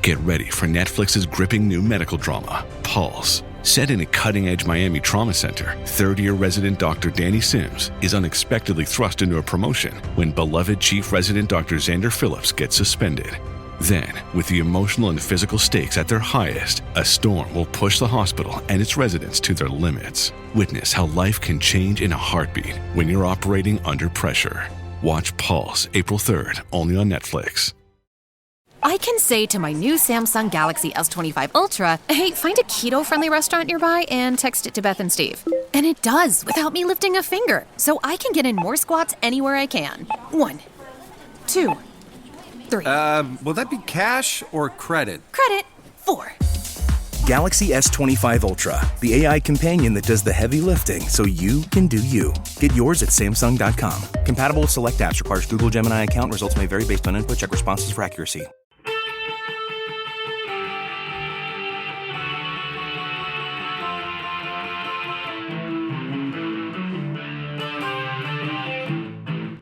Get ready for Netflix's gripping new medical drama, Pulse. Set in a cutting-edge Miami trauma center, third-year resident Dr. Danny Sims is unexpectedly thrust into a promotion when beloved chief resident Dr. Xander Phillips gets suspended. Then, with the emotional and physical stakes at their highest, a storm will push the hospital and its residents to their limits. Witness how life can change in a heartbeat when you're operating under pressure. Watch Pulse April 3rd, only on Netflix. I can say to my new Samsung Galaxy S25 Ultra, hey, find a keto-friendly restaurant nearby and text it to Beth and Steve. And it does, without me lifting a finger. So I can get in more squats anywhere I can. 1, 2, 3. Will that be cash or credit? Credit. 4. Galaxy S25 Ultra, the AI companion that does the heavy lifting so you can do you. Get yours at Samsung.com. Compatible with select apps. Requires Google Gemini account. Results may vary based on input. Check responses for accuracy.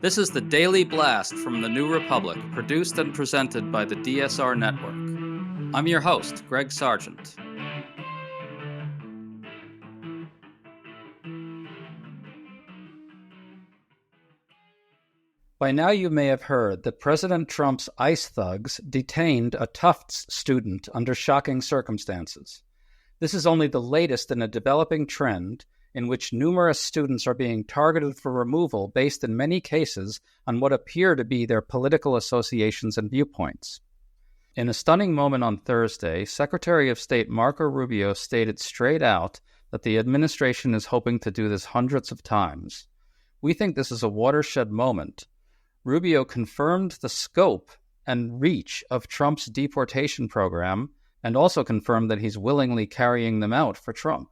This is the Daily Blast from the New Republic, produced and presented by the DSR Network. I'm your host, Greg Sargent. By now you may have heard that President Trump's ICE thugs detained a Tufts student under shocking circumstances. This is only the latest in a developing trend in which numerous students are being targeted for removal based in many cases on what appear to be their political associations and viewpoints. In a stunning moment on Thursday, Secretary of State Marco Rubio stated straight out that the administration is hoping to do this hundreds of times. We think this is a watershed moment. Rubio confirmed the scope and reach of Trump's deportation program and also confirmed that he's willingly carrying them out for Trump.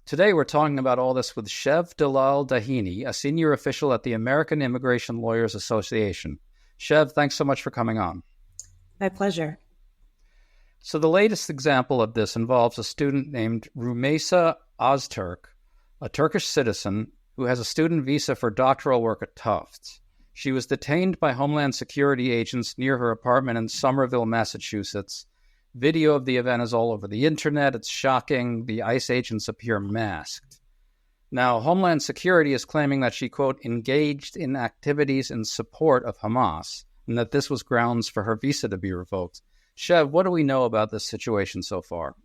Today, we're talking about all this with Shev Dalal Dahini, a senior official at the American Immigration Lawyers Association. Shev, thanks so much for coming on. My pleasure. So the latest example of this involves a student named Rümeysa Öztürk, a Turkish citizen who has a student visa for doctoral work at Tufts. She was detained by Homeland Security agents near her apartment in Somerville, Massachusetts. Video of the event is all over the internet. It's shocking. The ICE agents appear masked. Now, Homeland Security is claiming that she, quote, engaged in activities in support of Hamas, and that this was grounds for her visa to be revoked. Shev, what do we know about this situation so far?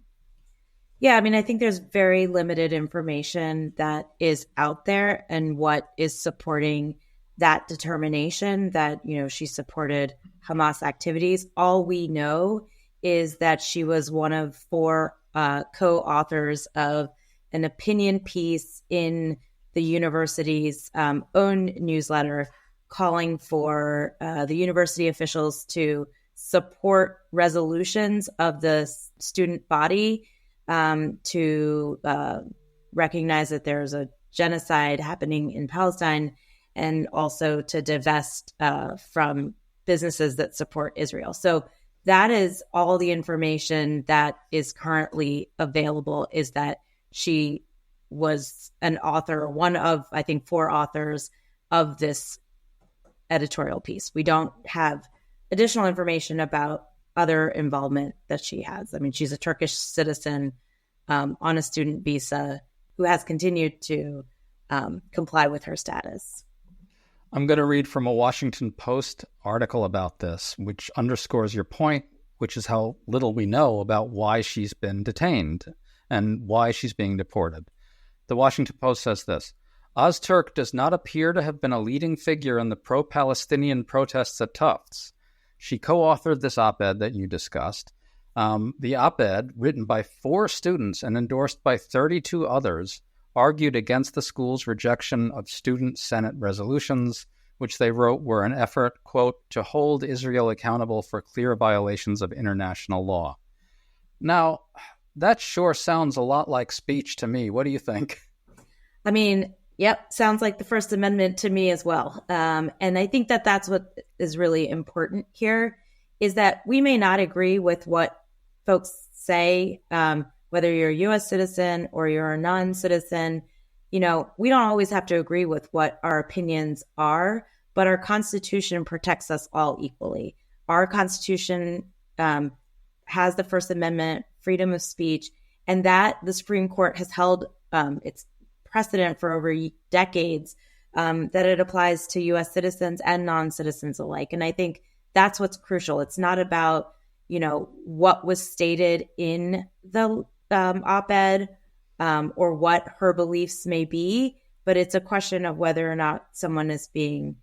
Yeah, I think there's very limited information that is out there and what is supporting that determination that, she supported Hamas activities. All we know is that she was one of 4 co-authors of an opinion piece in the university's own newsletter calling for the university officials to support resolutions of the student body to recognize that there's a genocide happening in Palestine and also to divest from businesses that support Israel. So that is all the information that is currently available, is that she was an author, one of, I think, 4 authors of this editorial piece. We don't have additional information about other involvement that she has. She's a Turkish citizen on a student visa who has continued to comply with her status. I'm going to read from a Washington Post article about this, which underscores your point, which is how little we know about why she's been detained and why she's being deported. The Washington Post says this: Öztürk does not appear to have been a leading figure in the pro-Palestinian protests at Tufts. She co-authored this op-ed that you discussed. The op-ed, written by 4 students and endorsed by 32 others, argued against the school's rejection of student Senate resolutions, which they wrote were an effort, quote, to hold Israel accountable for clear violations of international law. Now, that sure sounds a lot like speech to me. What do you think? Yep, sounds like the First Amendment to me as well. And I think that that's what is really important here, is that we may not agree with what folks say, whether you're a U.S. citizen or you're a non-citizen. We don't always have to agree with what our opinions are, but our Constitution protects us all equally. Our Constitution has the First Amendment, freedom of speech, and that the Supreme Court has held its precedent for over decades, that it applies to U.S. citizens and non-citizens alike. And I think that's what's crucial. It's not about, what was stated in the op-ed or what her beliefs may be, but it's a question of whether or not someone is being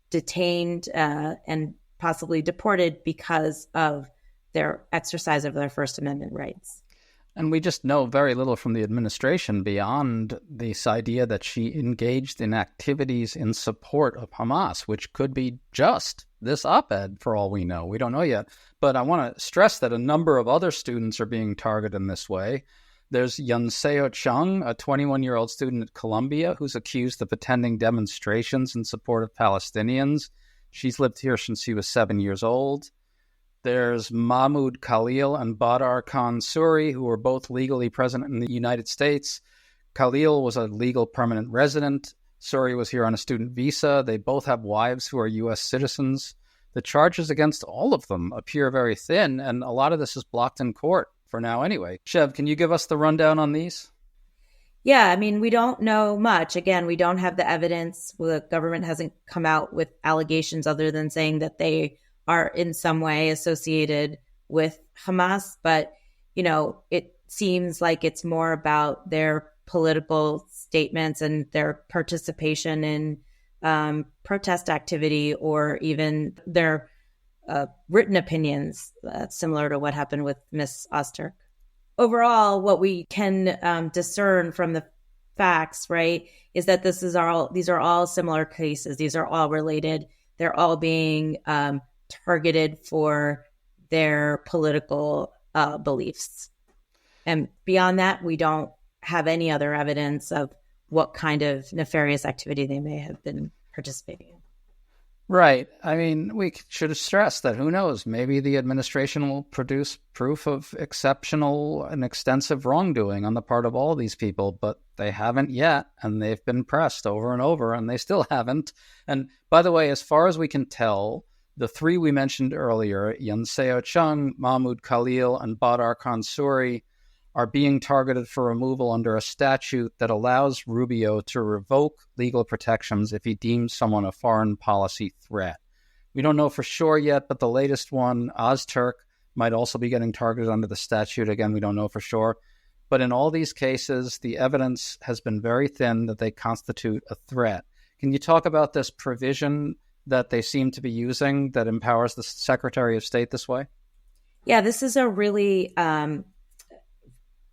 detained and possibly deported because of their exercise of their First Amendment rights. And we just know very little from the administration beyond this idea that she engaged in activities in support of Hamas, which could be just this op-ed for all we know. We don't know yet. But I want to stress that a number of other students are being targeted in this way. There's Yunseo Chung, a 21-year-old student at Columbia who's accused of attending demonstrations in support of Palestinians. She's lived here since she was 7 years old. There's Mahmoud Khalil and Badar Khan Suri, who were both legally present in the United States. Khalil was a legal permanent resident. Suri was here on a student visa. They both have wives who are U.S. citizens. The charges against all of them appear very thin, and a lot of this is blocked in court for now anyway. Shev, can you give us the rundown on these? Yeah, I mean, we don't know much. Again, we don't have the evidence. The government hasn't come out with allegations other than saying that they are in some way associated with Hamas. But, it seems like it's more about their political statements and their participation in protest activity or even their written opinions, similar to what happened with Miss Ozturk. Overall, what we can discern from the facts, right, is that these are all similar cases. These are all related. They're all being targeted for their political beliefs. And beyond that, we don't have any other evidence of what kind of nefarious activity they may have been participating in. Right. I mean, we should stress that who knows, maybe the administration will produce proof of exceptional and extensive wrongdoing on the part of all these people, but they haven't yet, and they've been pressed over and over, and they still haven't. And by the way, as far as we can tell, the three we mentioned earlier, Yunseo Chung, Mahmoud Khalil, and Badar Khan Suri, are being targeted for removal under a statute that allows Rubio to revoke legal protections if he deems someone a foreign policy threat. We don't know for sure yet, but the latest one, Ozturk, might also be getting targeted under the statute. Again, we don't know for sure. But in all these cases, the evidence has been very thin that they constitute a threat. Can you talk about this provision that they seem to be using that empowers the Secretary of State this way? Yeah, this is a really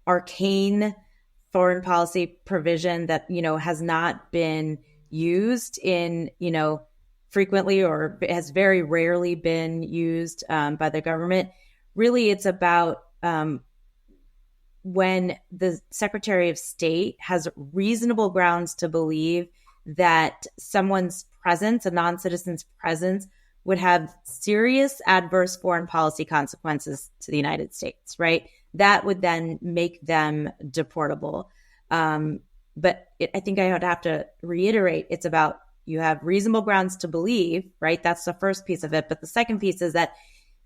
arcane foreign policy provision that, has not been used in, frequently, or has very rarely been used by the government. Really, it's about when the Secretary of State has reasonable grounds to believe that someone's presence, a non-citizen's presence, would have serious adverse foreign policy consequences to the United States, right? That would then make them deportable. But I think I would have to reiterate, it's about you have reasonable grounds to believe, right? That's the first piece of it. But the second piece is that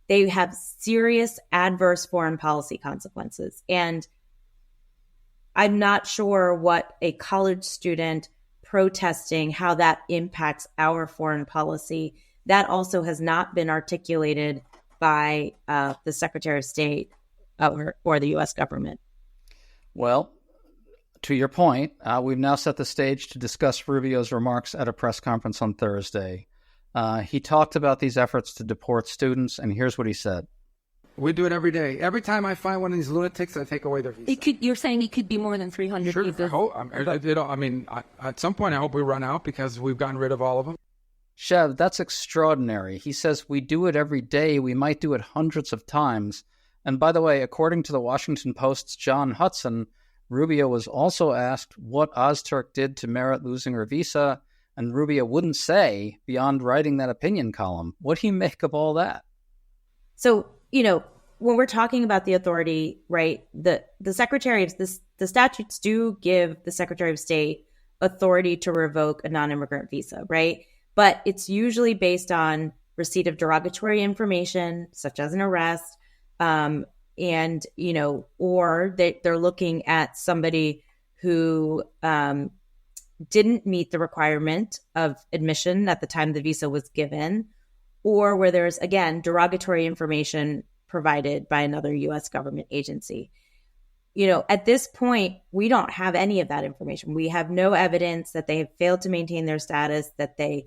they have serious adverse foreign policy consequences. And I'm not sure what a college student protesting, how that impacts our foreign policy. That also has not been articulated by the Secretary of State or the U.S. government. Well, to your point, we've now set the stage to discuss Rubio's remarks at a press conference on Thursday. He talked about these efforts to deport students, and here's what he said. We do it every day. Every time I find one of these lunatics, I take away their visa. You're saying it could be more than 300 Sure, people? At some point, I hope we run out because we've gotten rid of all of them. Shev, that's extraordinary. He says we do it every day. We might do it hundreds of times. And by the way, according to the Washington Post's John Hudson, Rubio was also asked what Ozturk did to merit losing her visa, and Rubio wouldn't say beyond writing that opinion column. What do you make of all that? So, when we're talking about the authority, right, the Secretary of the statutes do give the Secretary of State authority to revoke a non-immigrant visa, right? But it's usually based on receipt of derogatory information, such as an arrest, and, or they're looking at somebody who didn't meet the requirement of admission at the time the visa was given, or where there's, again, derogatory information provided by another U.S. government agency. At this point, we don't have any of that information. We have no evidence that they have failed to maintain their status, that they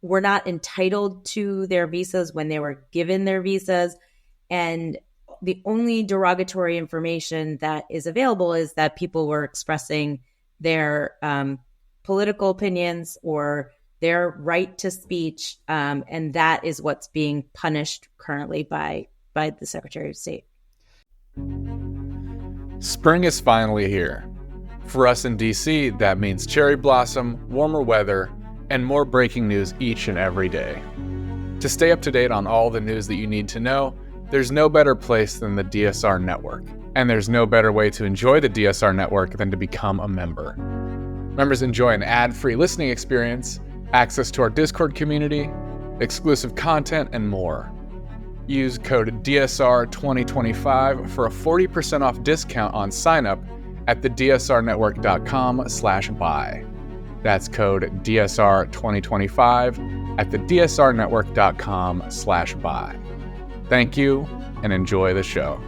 were not entitled to their visas when they were given their visas. And the only derogatory information that is available is that people were expressing their political opinions or their right to speech. And that is what's being punished currently by the Secretary of State. Spring is finally here. For us in DC, that means cherry blossom, warmer weather, and more breaking news each and every day. To stay up to date on all the news that you need to know, there's no better place than the DSR Network. And there's no better way to enjoy the DSR Network than to become a member. Members enjoy an ad-free listening experience, access to our Discord community, exclusive content, and more. Use code DSR2025 for a 40% off discount on sign-up at thedsrnetwork.com/buy. That's code DSR2025 at thedsrnetwork.com/buy. Thank you, and enjoy the show.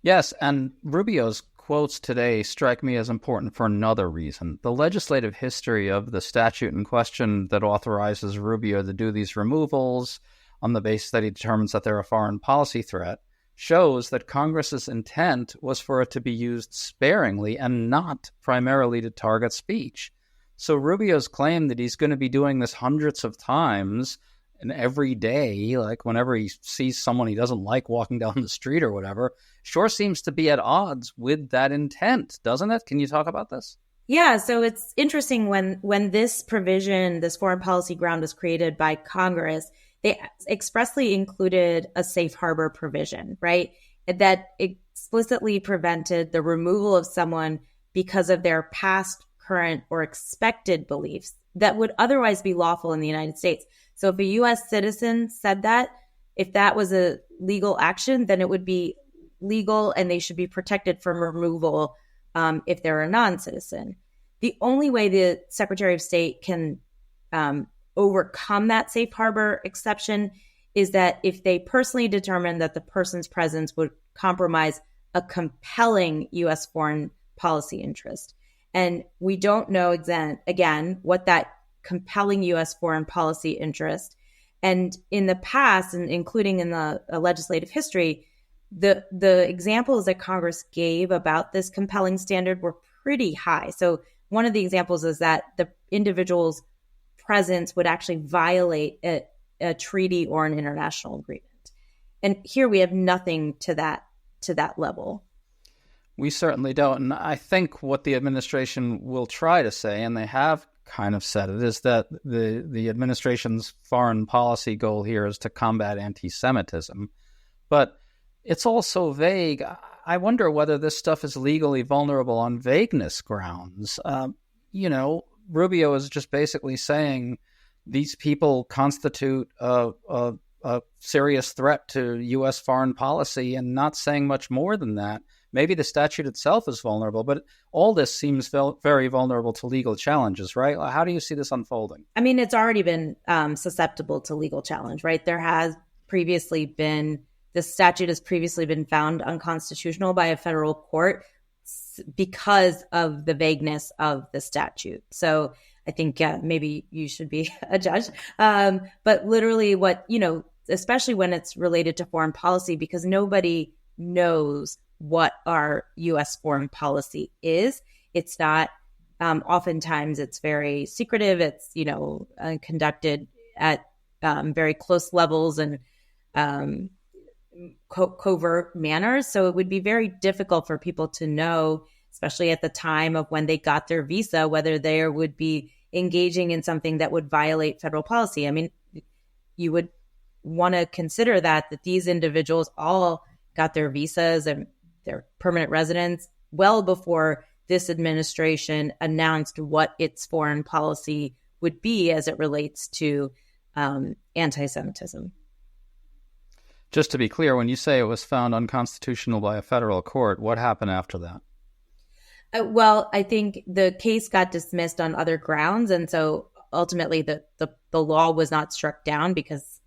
Yes, and Rubio's quotes today strike me as important for another reason. The legislative history of the statute in question that authorizes Rubio to do these removals on the basis that he determines that they're a foreign policy threat shows that Congress's intent was for it to be used sparingly and not primarily to target speech. So Rubio's claim that he's going to be doing this hundreds of times and every day, like whenever he sees someone he doesn't like walking down the street or whatever, sure seems to be at odds with that intent, doesn't it? Can you talk about this? Yeah, so it's interesting when this provision, this foreign policy ground was created by Congress, they expressly included a safe harbor provision, right? That explicitly prevented the removal of someone because of their past, current, or expected beliefs that would otherwise be lawful in the United States. So if a U.S. citizen said that, if that was a legal action, then it would be legal and they should be protected from removal if they're a non-citizen. The only way the Secretary of State can overcome that safe harbor exception is that if they personally determine that the person's presence would compromise a compelling U.S. foreign policy interest. And we don't know, again, what that compelling U.S. foreign policy interest. And in the past, and including in the legislative history, the examples that Congress gave about this compelling standard were pretty high. So one of the examples is that the individual's presence would actually violate a treaty or an international agreement. And here we have nothing to that level. We certainly don't. And I think what the administration will try to say, and they have kind of said it, is that the administration's foreign policy goal here is to combat anti-Semitism. But it's all so vague. I wonder whether this stuff is legally vulnerable on vagueness grounds. Rubio is just basically saying these people constitute a serious threat to U.S. foreign policy and not saying much more than that. Maybe the statute itself is vulnerable, but all this seems very vulnerable to legal challenges, right? How do you see this unfolding? I mean, it's already been susceptible to legal challenge, right? The statute has previously been found unconstitutional by a federal court because of the vagueness of the statute. So I think maybe you should be a judge. But literally especially when it's related to foreign policy, because nobody knows what our U.S. foreign policy is. It's not, oftentimes it's very secretive. It's, conducted at very close levels and covert manners. So it would be very difficult for people to know, especially at the time of when they got their visa, whether they would be engaging in something that would violate federal policy. I mean, you would want to consider that these individuals all got their visas and their permanent residence well before this administration announced what its foreign policy would be as it relates to anti-Semitism. Just to be clear, when you say it was found unconstitutional by a federal court, what happened after that? Well, I think the case got dismissed on other grounds. And so ultimately the law was not struck down because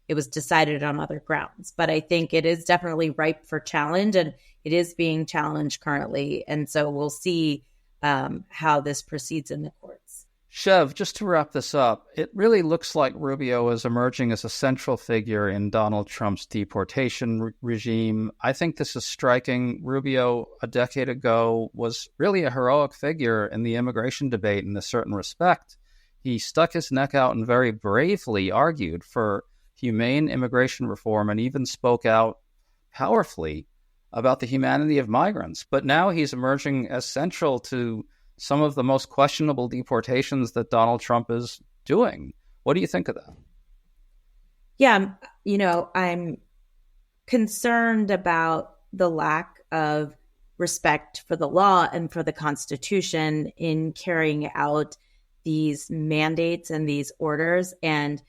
it was decided on other grounds. But I think it is definitely ripe for challenge, and it is being challenged currently. And so we'll see how this proceeds in the courts. Chev, just to wrap this up, it really looks like Rubio is emerging as a central figure in Donald Trump's deportation regime. I think this is striking. Rubio, a decade ago, was really a heroic figure in the immigration debate in a certain respect. He stuck his neck out and very bravely argued for humane immigration reform and even spoke out powerfully about the humanity of migrants. But now he's emerging as central to some of the most questionable deportations that Donald Trump is doing. What do you think of that? Yeah, I'm concerned about the lack of respect for the law and for the Constitution in carrying out these mandates and these orders. And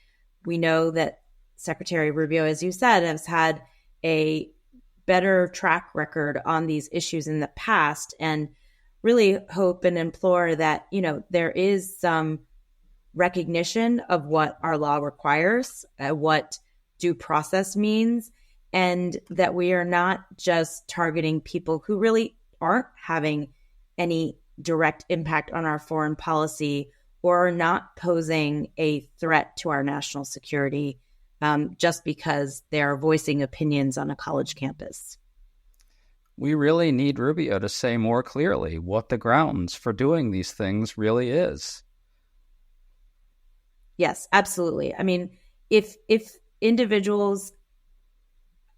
we know that Secretary Rubio, as you said, has had a better track record on these issues in the past, and really hope and implore that, there is some recognition of what our law requires, what due process means, and that we are not just targeting people who really aren't having any direct impact on our foreign policy or are not posing a threat to our national security just because they're voicing opinions on a college campus. We really need Rubio to say more clearly what the grounds for doing these things really is. Yes, absolutely. I mean, if individuals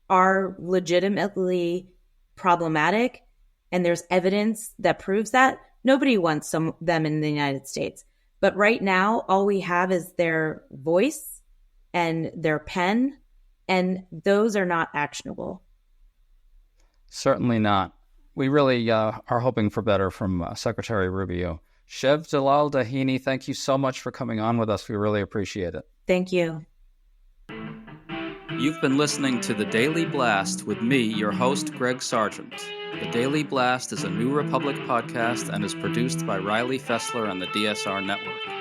are legitimately problematic and there's evidence that proves that, nobody wants them in the United States. But right now, all we have is their voice and their pen, and those are not actionable. Certainly not. We really are hoping for better from Secretary Rubio. Chev Jalal-Dahini, thank you so much for coming on with us. We really appreciate it. Thank you. You've been listening to The Daily Blast with me, your host, Greg Sargent. The Daily Blast is a New Republic podcast and is produced by Riley Fessler and the DSR Network.